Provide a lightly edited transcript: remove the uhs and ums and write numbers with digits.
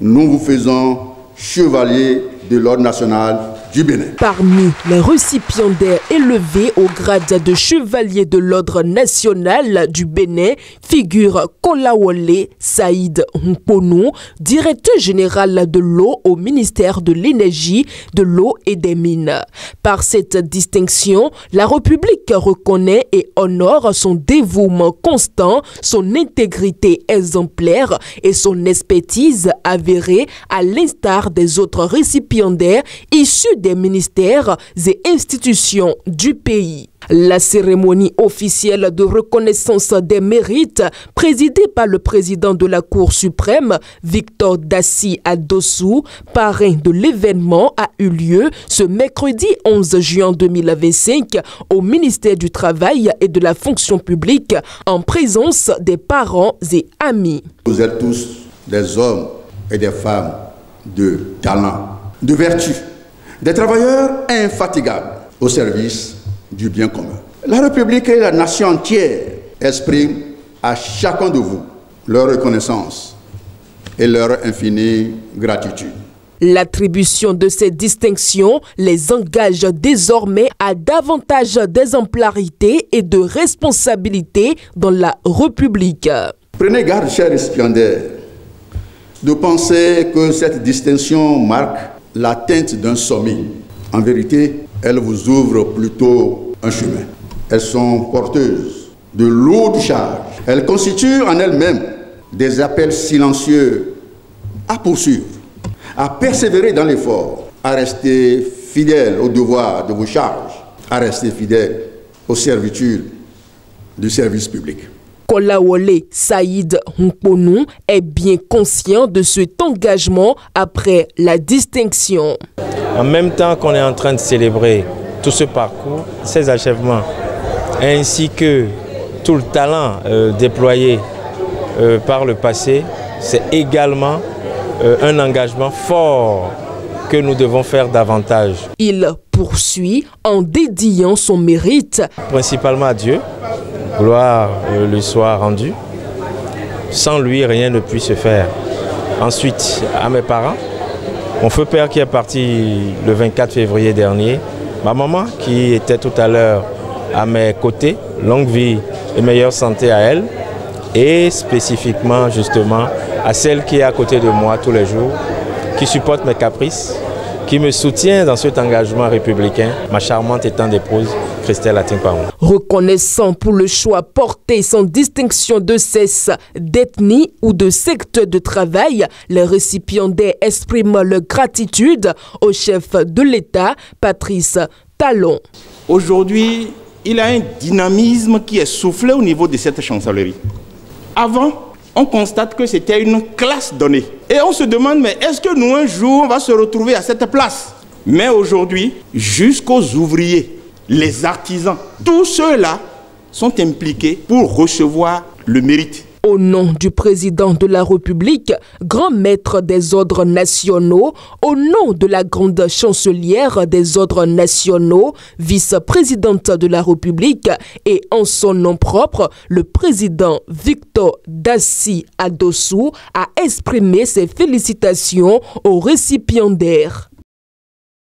nous vous faisons chevalier de l'ordre national du Bénin. Parmi les récipiendaires élevés au grade de chevalier de l'ordre national du Bénin figure Kolawole Saïd Mponou, directeur général de l'eau au ministère de l'énergie, de l'eau et des mines. Par cette distinction, la République reconnaît et honore son dévouement constant, son intégrité exemplaire et son expertise avérée à l'instar des autres récipiendaires issus des ministères et institutions du pays. La cérémonie officielle de reconnaissance des mérites, présidée par le président de la Cour suprême, Victor Dassi Adossou, parrain de l'événement, a eu lieu ce mercredi 11 juin 2025 au ministère du Travail et de la Fonction publique en présence des parents et amis. Vous êtes tous des hommes et des femmes de talent, de vertu, des travailleurs infatigables au service du bien commun. La République et la nation entière expriment à chacun de vous leur reconnaissance et leur infinie gratitude. L'attribution de ces distinctions les engage désormais à davantage d'exemplarité et de responsabilité dans la République. Prenez garde, chers récipiendaires, de penser que cette distinction marque l'atteinte d'un sommet. En vérité, elle vous ouvre plutôt un chemin. Elles sont porteuses de lourdes charges. Elles constituent en elles-mêmes des appels silencieux à poursuivre, à persévérer dans l'effort, à rester fidèles au devoir de vos charges, à rester fidèles aux servitudes du service public. Kolawole Saïd Mponou est bien conscient de cet engagement après la distinction. En même temps qu'on est en train de célébrer tout ce parcours, ces achèvements, ainsi que tout le talent déployé par le passé, c'est également un engagement fort que nous devons faire davantage. Il poursuit en dédiant son mérite principalement à Dieu. Gloire lui soit rendue. Sans lui, rien ne peut se faire. Ensuite, à mes parents, mon feu père qui est parti le 24 février dernier, ma maman qui était tout à l'heure à mes côtés, longue vie et meilleure santé à elle, et spécifiquement justement à celle qui est à côté de moi tous les jours, qui supporte mes caprices, qui me soutient dans cet engagement républicain, ma charmante et tendre épouse, Christelle Atingpaou. Reconnaissant pour le choix porté sans distinction de sexe, d'ethnie ou de secte de travail, les récipiendaires expriment leur gratitude au chef de l'État, Patrice Talon. Aujourd'hui, il y a un dynamisme qui est soufflé au niveau de cette chancellerie. Avant, on constate que c'était une classe donnée. Et on se demande, mais est-ce que nous, un jour, on va se retrouver à cette place? Mais aujourd'hui, jusqu'aux ouvriers, les artisans, tous ceux-là sont impliqués pour recevoir le mérite. Au nom du président de la République, grand maître des ordres nationaux, au nom de la grande chancelière des ordres nationaux, vice-présidente de la République et en son nom propre, le président Victor Dassi Adossou a exprimé ses félicitations aux récipiendaires.